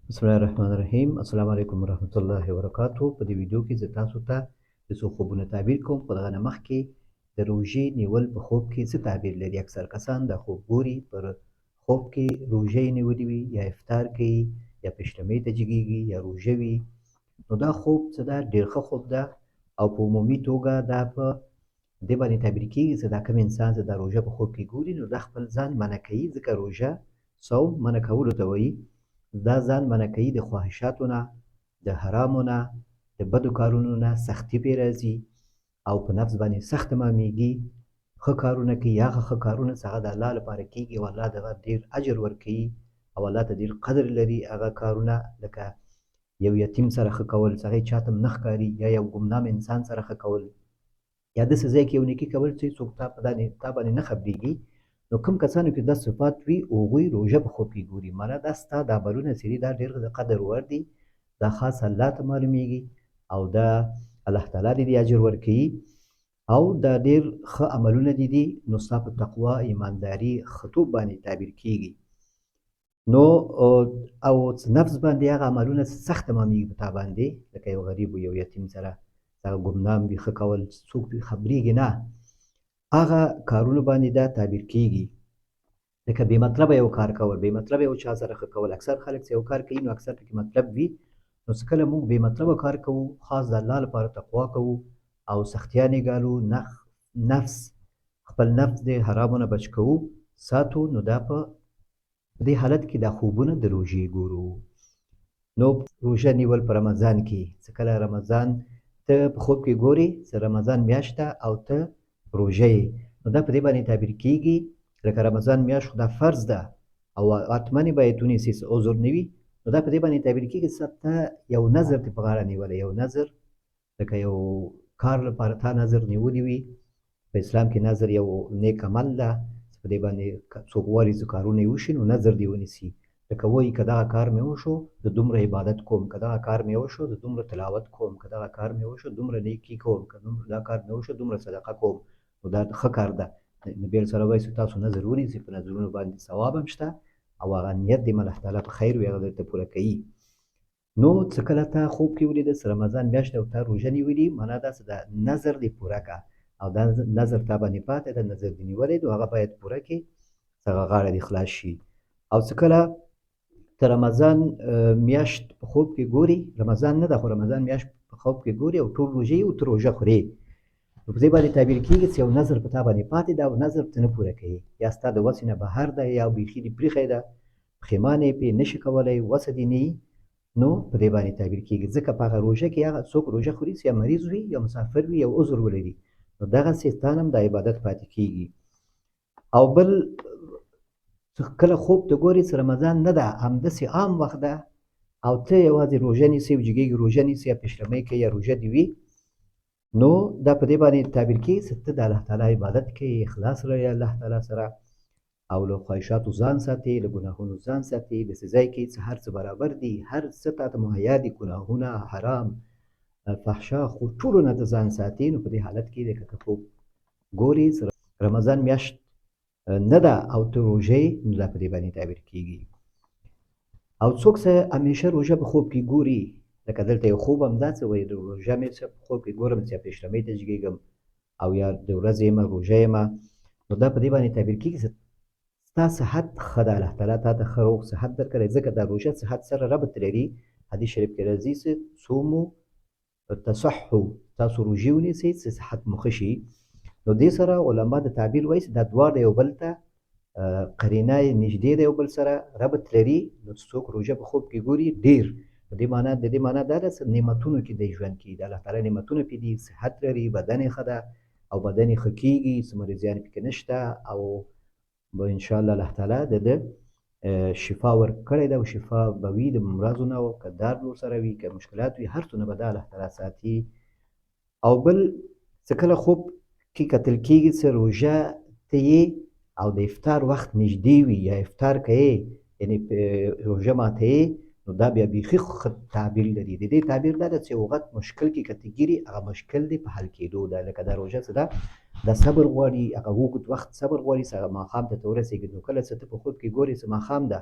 بسم الله الرحمن الرحیم. السلام علیکم ورحمت الله وبرکاتو. په دې ویډیو کې زه تاسو ته د څو خوبونو تعبیر کوم. په دغه نه مخکې د روژې نیول په خوب کې څه تعبیر لري. اکثر کسان دا خوب ګوري پر خوب کې روژه یې نیولې وي، یا افطار کوي، یا پشتمې ته جګیږي، یا روژه وي. نو دا خوب څه ده؟ ډېر ښه خوب ده، او په عمومي توګه دا په دې باندې تعبیر کېږي چې دا کوم انسان چې دا روژه په خوب کې ګوري، نو دا خپل ځان منع کوي، ځکه روژه صوم منع کولو ته وایي. دا ځان منع کوي د خواهشاتو نه، د حرامو نه، د بدو کارونو نه سختي پرې راځي، او په نفس باندې سخت تمامېږي. ښه کارونه کوي، هغه ښه کارونه چې هغه د الله لپاره کېږي او الله دغه ډېر اجر ورکوي او الله ته ډېر قدر لري. هغه کارونه لکه یو یتیم سره ښه کول چې هغې چاته نه ښکاري، یا یو ګمنام انسان سره ښه کول، یا داسې ځای کې یو نیکي کول چې څوک تا باندې نه خبرېږي. نو کوم کسانو کې دا صفات وي، هغوی روژه په خوب کې ګوري. معنا دا ستا د عملونه چې دي دا ډېر د قدر وړ دي، دا خاص الله ته معلومیږي، او دا الله تعالی دې اجر ورکوي، او دا ډېر ښه عملونه دي. نو ستا په تقوا، ایمانداري، ښهتوب باندې تعبیر کېږي. نو او نفس باندې هغه عملونه سخت تمامېږي په تا باندې، لکه یو غریب و یو یتیم سره هغه ګمنام وي، ښه کول، څوک پرې خبرېږي نه، هغه کارونو باندې دا تعبیر کېږي. لکه بې مطلبه یو کار کول، بې مطلبه یو چا سره ښه کول. اکثر خلک چې یو کار کوي نو اکثر پکې مطلب وي. نو چې کله موږ بې مطلبه کار کوو، خاص د الله لپاره تقوا کوو او سختیانې ګالو، نفس خپل نفس د حرامو نه بچ کوو، ساتو، نو دا په دې حالت کې دا خوبونه د روژې ګورو. نو روژه نیول په رمضان کې، چې کله رمضان ته په خوب کې ګورې چې رمضان میاشت ده او ته روژه یې، نو دا په دې باندې تعبیر کېږي لکه رمضان میاشت خو دا فرض ده او حتما یې باید ونیسي، عذر نه وي. نو دا په دې باندې تعبیر کېږي چې ته یو نظر دې په غاړه نیولی، یو نظر لکه یو کار لپاره تا نظر نیولی وي. په اسلام کې نظر یو نیک عمل ده، چې په دې باندې څوک غواړي چې کارونه یې وشي نو نظر دې ونیسي. لکه وایي که دغه کار مې وشو د دومره عبادت کوم، که دغه کار مې وشو د دومره تلاوت کوم، که دغه کار مې وشو دومره نیکي کوم، که دا کار مې وشو دومره صدقه کوم. نو دا ښه کار ده. نبي صلی الله علیه وسلم تاسو نظر ونیسئ، په نظرونو باندې ثواب هم شته، او هغه نیت دې الله تعالی په خیر وي، هغه درته پوره کوي. نو چې کله تا خوب کې ولیده چې رمضان میاشت او تا روژه نیولي، معنا دا چې دا نظر دې پوره کړه، او دا نظر تا باندې پاتې ده، نظر دې نیولی نو هغه باید پوره کړې، چې هغه غاړه دې خلاص شي. او چې کله ته رمضان میاشت په خوب کې ګوري، رمضان نه ده خو رمضان میاشت په خوب کې ګوري او ټول روژه او ته روژه خورې، نو په دې باندې تعبیر کېږي چې یو نظر په تا باندې پاتې ده او نظر ته نه پوره کوي، یا ستا د وسې نه بهر ده، یا بیخي دې پریښی ده، پښیمانه یې پرې نشي کولی، وسه دې نه وي. نو په دې باندې تعبیر کېږي. ځکه په هغه روژه کې هغه څوک روژه خوري چې یا مریض وي، یا مسافر وي، یا عذر ولري، نو دغسې ستا نه هم د عبادت پاتې کېږي. او بل کله خوب ته ګورې چې رمضان نه ده، همداسې عام وخت ده، او ته یوازې روژه نیسې، وجګېږي روژه نیسې، یا پشلمۍ کوې، یا روژه دې وي، نو دا په دې باندې تعبیر کېږي چې ته د الله تعالی عبادت کوې، اخلاص لرې الله تعالی سره، او له خواهشاتو ځان ساتې، له ګناهونو ځان ساتې، داسې ځای کې چې هر څه برابر دي، هر څه تا ته مهیا دي، ګناهونه، حرام، فحشا، خو ټولو نه ته ځان ساتې. نو په دې حالت کې که ته خوب ګورې رمضان میاشت نه ده او ته روژه یې، نو دا په دې باندې تعبیر کېږي. او څوک چې همیشه روژه په خوب کې ګوري، لکه دلته یو خوب همدا څه وایي، روژه مې څه په خوب کې ګورم چې پشلمۍ ته جګېږم، او یا د ورځې یمه روژه یمه، نو دا په دې باندې تعبیر کېږي چې ستا صحت ښه ده، الله تعالی تا ته ښه روغ صحت درکړی، ځکه دا روژه صحت سره ربط لري. حدیث شریف کې راځي چې صومو تصحو، تاسو روژې ونیسئ چې صحت مو ښه شي. نو دې سره علما د تعبیر وایي چې دا دواړه یو بل ته قرینه نږدې ده، یو بل سره ربط لري. نو څوک روژه په خوب کې ګوري ډېر د دې معنا دا ده چې نعمتونو کې دی ژوند کې د الله تعالی نعمتونه پې دي، صحت لري، بدن یې ښه ده، او بدن یې ښه کېږي، څه مریضیان پکې نشته، او به انشاءالله الله تعالی د ده شفا ورکړې ده، او شفا به وي د مرضو نه، او که درد ورسره وي، که مشکلات وي، هر څه نه به دا الله تعالی ساتي. او بل چې کله خوب کې کتل کېږي چې روژه ته یې او د افطار وخت نږدې وي، یا افطار کوې، یعنې روژه ماتوې، نو دا بیا بیخي ښه تعبیر لري. د دې تعبیر دا ده چې یو غټ مشکل کې که ته ګیرې، هغه مشکل دې په حل کېدو ده. لکه دا روژه چې ده دا صبر غواړي، هغه اوږد وخت صبر غواړي چې هغه ماښام ته ورسېږي. نو کله چې ته په خوب کې ګورې چې ماښام ده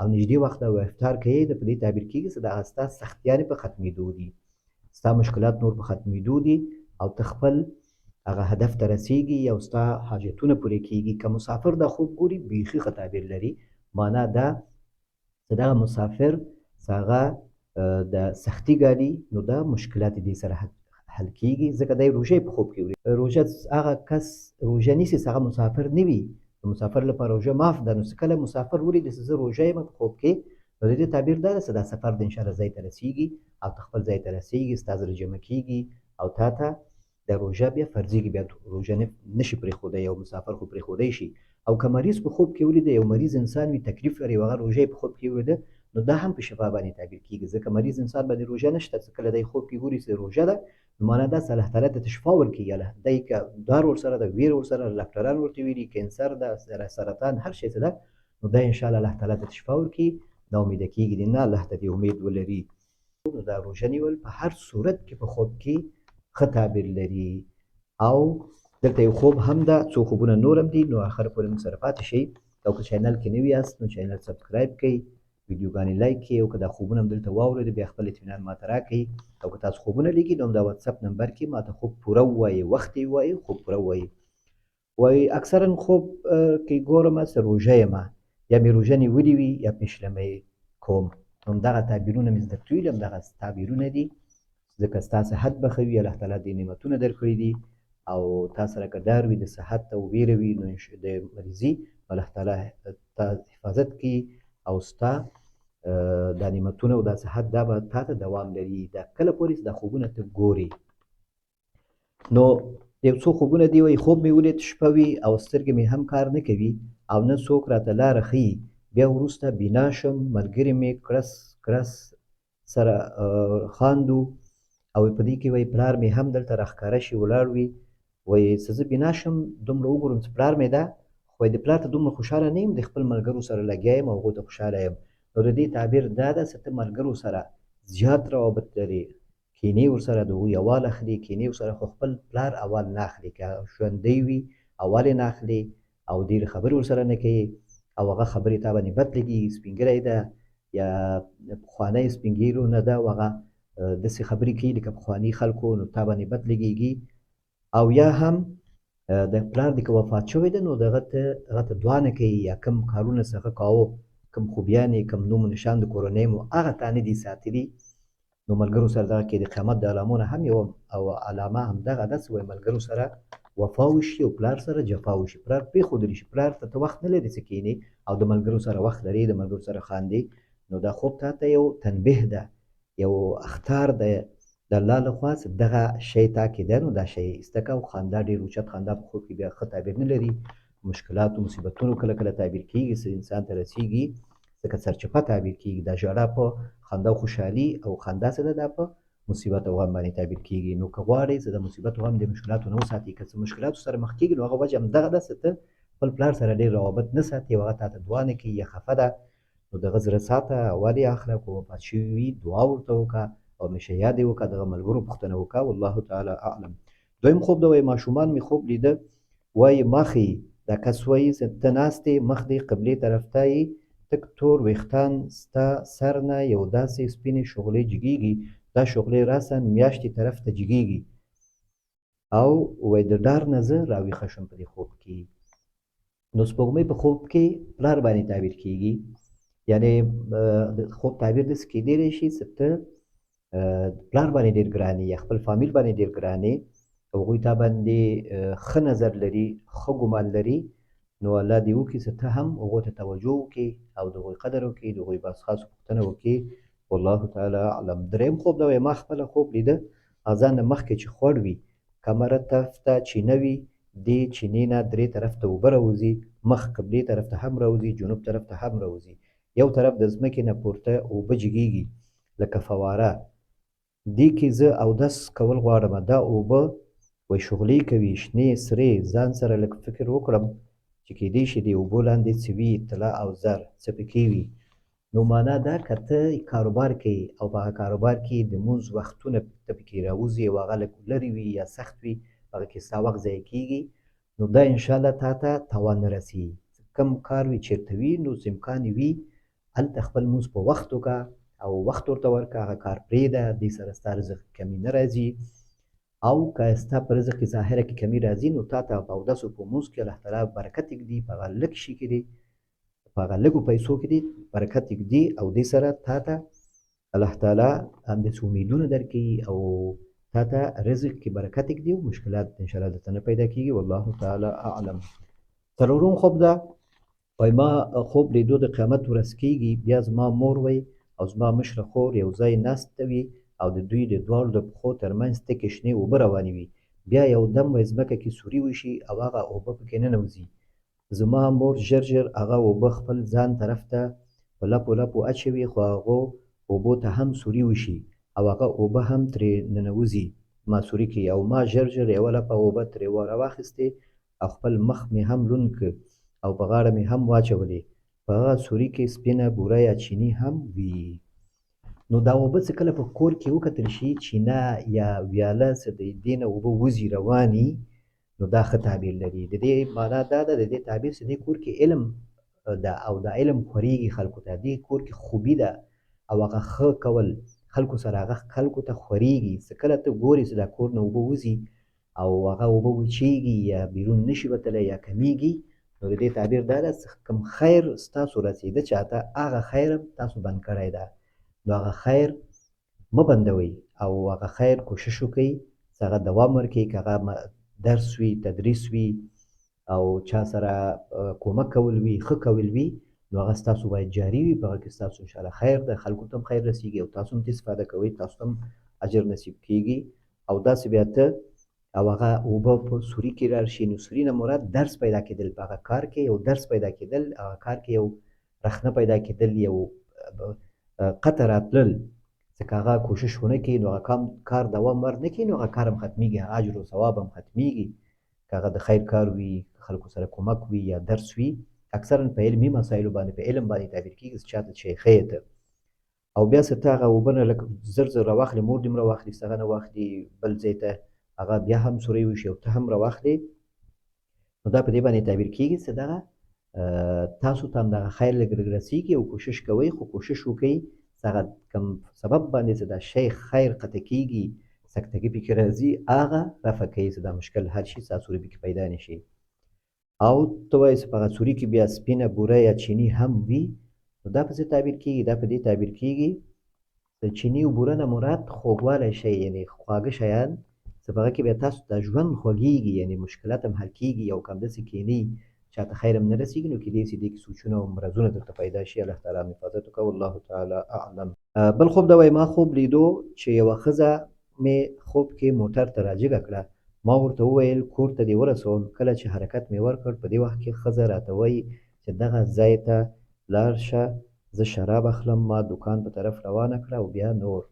او نږدې وخت او افطار کوي، د په دې تعبیر کېږي چې دغه ستا سختیانې په ختمېدو دي، ستا مشکلات نور په ختمېدو دي او ته خپل هغه هدف ته رسېږي او ستا حاجتونه پوره کېږي. که مسافر دا خوب ګوري بیخي ښه تعبیر لري، معنا دا چې دغه مسافر چې هغه د سختي ګالي نو دا مشکلات یې دې سره حل کېږي، ځکه دی روژه په خوب کې وړي. روژه هغه کس روژه نیسي چې هغه مسافر نه وي، د مسافر لپاره روژه معاف ده. نو چې کله مسافر ولیدي چې زه روژه یم په خوب کې، نو د دې تعبیر دا ده چې دا سفر د انشاءالله ځای ته رسېږي او ته خپل ځای ته رسېږي، ستا زړه جمع کېږي او تا ته د روژه بیا فرضېږي، بیا روژه نه شي پرېښودی، یو مسافر خو پرېښودی شي. او که مریض په خوب کې ولیده، یو مریض انسان وي تکلیف لري او هغه روژه په خوب کې ولیده، نو دا هم په شفا باندې تعبیر کېږي، ځکه مریض انسان باندې روژه نشته، چې کله دی خوب کې ګوري چې روژه ده، نو معنا دا چې الله تعالی ته شفا ورکوي. دی که دار ورسره ده، ویر ورسره ده، ډاکټران ورته ویلي کینسر ده، سرطان، هر شی چې ده، نو دا انشاءالله الله تعالی ته شفا ورکوي. نا امیده کېږي دې نه، الله ته دې امید ولري. نو دا روژه نیول په هر صورت کې په خوب کې ښه تعبیر لري. او دلته یو خوب هم ده، څو خوبونه نور هم دي، نو آخر پورې موږ سره پاتې شئ. او که چینل کې نوي یاست نو چینل سبسکرایب کړئ، ویډیوګانې لایک کړئ، او که دا خوبونه هم دلته واورېدل بیا خپل اطمینان ماته راکړئ. او که تاسو خوبونه لیکئ نو همدا واتساپ نمبر کې ماته خوب پوره ووایئ، وخت یې ووایئ، خوب پوره ووایئ. وایي اکثرا خوب کې ګورم چې روژه یمه، یا مې روژه نیولې وي یا پیشلمه یې کوم، همدغه تعبیرونه مې زده کړي، همدغه تعبیرونه دي، ځکه ستا صحت به ښه وي، الله تعالی دې نعمتونه درکړي دي، او تا سره که ډار وي د صحت او ویره وي نو د مریضي، الله تعالی تا حفاظت کوي او ستا دا نعمتونه او دا صحت دا به تا ته دوام لري، دا کله پورې چې دا خوبونه ته ګورې. نو یو څو خوبونه دي، وایي خوب مې ولید شپه وي او سترګې مې هم کار نه کوي او نه څوک راته لاره ښیي، بیا وروسته بینا شم، ملګري مې کړس کړس سره خاندو، او په دې کې وایي پلار مې هم دلته راښکاره شي ولاړ وي، وایي چې زه بینا شم دومره وګورم چې پلار مې ده، خو د پلار ته دومره خوشحاله نه یم، د خپل ملګرو سره لګیا یم او هغو ته خوشحاله یم. نو د دې تعبیر دا ده چې ته ملګرو سره زیات روابط لري، کینې ورسره د هغوی اول اخلي، کینې ورسره، خو خپل پلار اول نه اخلي، که ژوندی وي اول یې نه اخلي او ډېرې خبرې ورسره نه کوي او هغه خبرې تا باندې بد لګي، سپین ږیری ده یا پخوانی سپین ږیرو نه ده او هغه داسې خبرې کوي لکه پخواني خلکو، نو تا باندې بد لګېږي. او یا هم د پلار دې که وفات شوی ده نو هغه ته دعا نه کوي، یا کوم کارونه چې هغه کاوه، کوم خوبیانې، کوم نوم و نشان د کورنۍ مو هغه تا نه دي ساتلي. نو ملګرو سره دغه کې د قیامت د علامو نه هم یوه او علامه همدغه ده چې وایي ملګرو سره وفا وشي او پلار سره جفا وشي، پلار پرېښودلی شي، پلار ته وخت نه لري چې کښېنې او د ملګرو سره وخت لري، د ملګرو سره خاندې، نو دا خوب تا ته یو تنبیه ده، یو اخطار ده د الله لخوا چې دغه شی تا کې ده، نو دا شی ایسته کړه او خندا، ډېر اوچت خندا په خوب کې بیا ښه تعبیر نه لري. مشکلاتو مصیبتونو کله کله تعبیر کېږي چې انسان ته رسېږي، ځکه سرچپه تعبیر کېږي، دا ژړا په خندا او خوشحالي، او خندا څه ده دا په مصیبت او غم باندې تعبیر کېږي. نو که غواړئ چې د مصیبت او غم د مشکلاتو نه وساتئ، که څه مشکلاتو سره مخ کېږي نو هغه وجه همدغه ده چې ته خپل پلار سره ډېر روابط نه ساتې او هغه تا ته دعا نه کوي یا خفه ده، نو د هغه زړه ساته، اول یې اخله، که وفات شوي وي دعا ورته وکړه او همیشه یاد یې وکړه، دغه ملګرو پوښتنه وکړه، والله تعالی اعلم. دویم خوب ده، وایي ماشومان مې خوب لیده، وایي مخې دا کس وایي چې ته ناست یې، مخ دې قبلې طرف ته یې، تک تور ویښتان ستا سر نه یو داسې سپینې شغلې جګېږي، دا شغلې راساً میاشتې طرف ته جګېږي، او وایي د ډار نه زه راویښه شم په دې خوب کې. نو سپوږمۍ په خوب کې پلار باندې تعبیر کېږي، یعنې د خوب تعبیر داسې کېدلی شي چې ته پلار باندې ډېر ګرانې یا خپل فامیل باندې ډېر ګرانې او هغوی تا باندې ښه نظر لري، ښه ګمان لري، نو الله دې وکړي چې ته هم هغو ته توجه وکړې او د هغوی قدر وکړې، د هغوی بعض خاصو پوښتنه وکړې، والله تعالی اعلم. دریم خوب ده، وایي ما خپله خوب لیده، اذان نه مخکې چې خوړ وي، کمره طرف ته چینه وي، دې چینې نه درې طرف ته اوبه راوځي، مخ قبلې طرف ته هم راوځي، جنوب طرف ته هم راوځي، یو طرف د ځمکې نه پورته اوبه جګېږي لکه فواره، دې کې زه اودس کول غواړم، دا اوبه وایي شغلې کوي، شنې سرې، ځان سره لږ فکر وکړم چې کېدای شي د اوبو لاندې څه وي، طلا او زر څه پکې وي. نو معنا دا که ته کاروبار کوي او په هغه کاروبار کې د لمونځ وختونه ته پکې راوځي او هغه لږ لرې وي یا سخت وي، هغه کې ستا وخت ضایع کېږي، نو دا انشاءالله تا ته تاوان نه رسېږي. کوم کار وي چېرته وي نو چې امکان وي هلته خپل لمونځ په وخت وکړه او وخت ورته ورکړه، هغه کار پرېږده، دې سره ستا رزق کمي نه راځي. او که ستا په رزق کې ظاهره کې کمي راځي، نو تا ته په اودسو په لمونځ کې الله تعالی برکت ږدي، په هغه لږ شي کې دی، په هغه لږو پیسو کې دی برکت ږدي، او دې سره تا ته الله تعالی همداسې امیدونه درکوي او تا ته رزق کې برکت ږدي او مشکلات انشاءالله درته نه پیدا کېږي. والله تعالی اعلم. څلورم خوب ده، وایي ما خوب لیدو د قیامت ورځ کېږي، بیا زما مور وی او زما مشره خور یو ځای ناسته وي او د دوی د دواړو د پښو ترمنځ تکې شنې اوبه روانې وي، بیا یو دم وایي ځمکه کې سوري وشي او هغه اوبه پکې ننوځي. زما مور ژر ژر هغه اوبه خپل ځان طرف ته په لپو لپو اچوي، خو هغو اوبو ته هم سوري وشي او هغه اوبه هم ترې ننوځي، ما سوري کوي، او ما ژر ژر یوه لپه اوبه ترې راواخیستې او خپل مخ مې هم لوند کړ او په غاړه مې هم واچولې، په هغه سوري کې سپینه بوره یا چینی هم وي. نو دا اوبه څه کله په کور کې وکتل شي چینه یا ویاله څه د دې نه اوبه وځي رواني، نو دا ښه تعبیر لري. د دې معنا دا ده، د دې تعبیر چې دې کور کې علم ده او دا علم خورېږي خلکو ته، دې کور کې خوبي ده او هغه ښه کول خلکو سره هغه خلکو ته خورېږي. څه کله ته ګورې چې دا کور نه اوبه وځي او هغه اوبه وچېږي یا بیرون نشي وتلی یا کمیږي، نو د دې تعبیر دا ده کوم خیر ستاسو رسېده چاته، هغه خیر تاسو بند کړی ده، نو هغه خیر مه بندوئ او هغه خیر کوشش وکئ چې هغه دوام ورکړي، که هغه درس وي، تدریس وي او چا سره کومک کول وي، ښه کول وي، نو هغه ستاسو باید جاري وي، په هغه کې ستاسو انشاءالله خیر ده، خلکو ته هم خیر رسېږي او تاسو هم ترې استفاده کوئ، تاسو ته هم اجر نصیب کېږي. او داسې بیا ته او هغه اوبه په سوري کې راشي، نو سوري نه مراد درس پیدا کېدل، په هغه کار کې یو درس پیدا کېدل، هغه کار کې یو رخنه پیدا کېدل، یو قطع راتلل، ځکه هغه کوشش ونه کړي نو هغه کار دوام ورنه کړي، نو هغه کار هم ختمېږي، هغه اجر و ثواب هم ختمېږي، که هغه د خیر کار وي، خلکو سره کومک وي یا درس وي، اکثرا په علمي مسایلو باندې په علم باندې تعبیر کېږي چې چاته چې ښه ته، او بیا چې ته هغه اوبه نه لږ زر زر راواخلې، مور دې هم راواخلي، هغه نه واخلي بل ځای ته، هغه بیا هم سوری وشي او ته هم راواخلې، نو دا په دې باندې تعبیر کېږي چې دغه تاسو ته هم دغه خیر لږ لږ رسېږي او کوشش کوئ، خو کوشش وکئ چې هغه کوم سبب باندې چې دا شی خیر قطع کېږي، سکتګي پکې راځي، هغه رفع کوئ چې دا مشکل حل شي، ستا سوري پکې پیدا نه شي. او ته وایې چې په هغه سوري کې بیا سپینه بوره یا چیني هم وي، نو دا په څه تعبیر کېږي؟ دا په دې تعبیر کېږي د چیني او بوره نه مراد خوږوالی شی، یعنې خواږه شیان چې په هغه کې بیا تاسو ته ژوند خوږېږي، یعنې مشکلات هم حل کېږي، او که همداسې کښېنئ چاته خیر هم نه رسېږي، نو کېدای شي دې کې سوچونه او مرضونه درته پیدا شي. الله تعالی هم حفاظت وکړه، والله تعالی اعلم. بل خوب دا وایي ما خوب لیدو چې یوه ښځه مې خوب کې موټر ته راجګه کړه، ما ورته وویل کور ته دې ورسوم، کله چې حرکت مې ورکړ په دې وخت کې ښځه راته وایي چې دغه ځای ته لاړ شه، زه شراب اخلم، ما دوکان په طرف روانه کړه او بیا نور.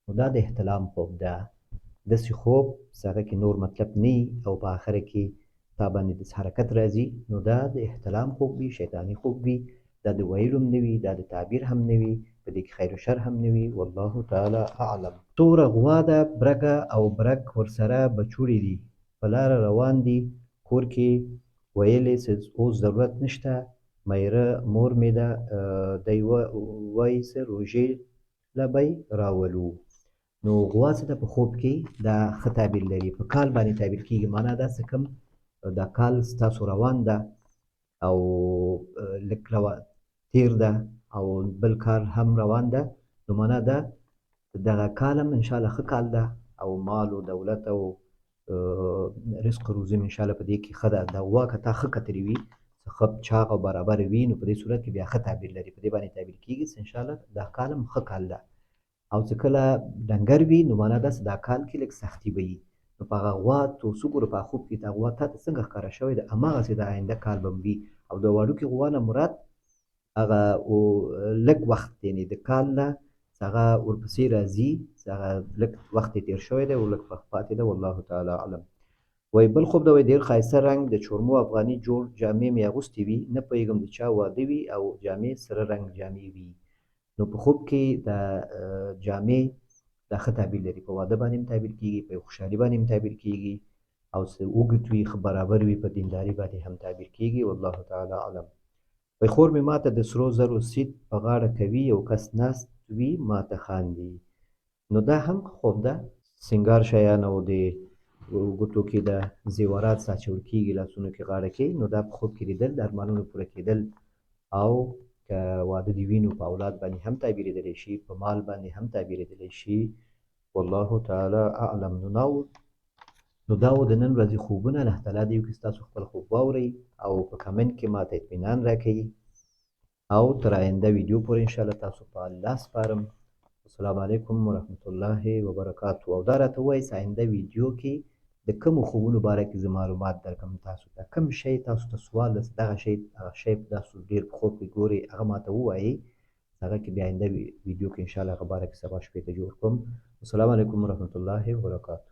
نو دا د احتلام خوب ده، داسې خوب چې هغه کې نور مطلب نه وي او په آخره کې تا باندې داسې حرکت راځي، نو دا د احتلام خوب وي، شیطاني خوب وي، دا د ویلو هم نه وي، دا د تعبیر هم نه وي، په دې کې خیر و شر هم نه وي، والله تعالی اعلم. توره غوا ده، برګه او برګ ورسره بچوړي دي، په لاره روان دي، کور کې ویلې چې اوس ضرورت نشته، میره مور مې ده، دی وایي چې روژې له به یې راولو. نو غوا څه ده په خوب کې دا ښه تعبیر لري، په کال باندې تعبیر کېږي، معنا دا څه کوم دا کال ستاسو روان ده او لږ تیر ده او بل کار هم روان ده، نو معنا ده دغه کال هم انشاءالله ښه کال ده او مال و دولت او رزق و روزي انشاءالله په دې کې ښه ده. دا غوا که تا ښه کتلې وي، ښه چاغ او برابره وي، نو په دې صورت کې بیا ښه تعبیر لري، په دې باندې تعبیر کېږي چې انشاءالله دا کال هم ښه کال ده. او چې کله ډنګر وي، نو معنا ده چې دا کال کې لږ سختي به وي، نو په هغه غوا ته اوس وګوره په خوب کې دا غوا تا ته څنګه ښکاره شوې ده، هماغسې د آینده کال به وي. او د وړوکې غوا نه مراد هغه لږ وخت، یعنې د کال نه چې هغه ورپسې راځي، چې هغه لږ وخت یې تېر شوی دی او لږ وخت پاتې ده، والله تعالی اعلم. وایي بل خوب ده، وایي ډېر ښایسته رنګ د چورمو افغاني جوړ جامې مې اغوستې وي، نه پوهېږم د چا واده وي او جامې سره رنګ جامې وي. نو په خوب کې د جامې دا ښه تعبیر لري، په واده باندې هم تعبیر کېږي، په خوشحالي باندې هم تعبیر کېږي، او چې اوږد وي، ښه برابر وي، په دینداري باندې هم تعبیر کېږي، والله تعالی اعلم. وایي خور مې ماته د سرو زرو سید په غاړه کوي، یو کس ناست وي ماته خاندي. نو دا هم خوب ده، سینګار شیان او د ګوتو کې د زیورات ساچول کېږي، لاسونو کې غاړه کې، نو دا په خوب کې لیدل، د ارمانونو پوره کېدل، او که واده د وینو په اولاد باندې هم تعبیرېدلی شي، په مال باندې هم تعبیرېدلی شي. والله تعالی اعلم. نو دا و د نن ورځې خوبونه. الله تعالی دې وکړي ستاسو خپل خوب واورئ او په کمنټ کې ماته اطمینان راکوي، او تر آینده ویډیو پورې انشاءالله تاسو په الله سپارم. السلام علیکم ورحمت الله وبرکاتو. او دا راته ووایئ آینده ویډیو کې د کومو خوبونو باره کې زه معلومات درکړم تاسو ته، کوم شی تاسو ته سوال ده، دغه شی تاسو ډېر په خوب کې ګورئ، هغه ماته ووایئ، هغه کې بیا آینده ویډیو کې انشاءالله هغه باره کې سبا شپې ته جوړ کړم. السلام علیکم ورحمت الله وبرکاتو.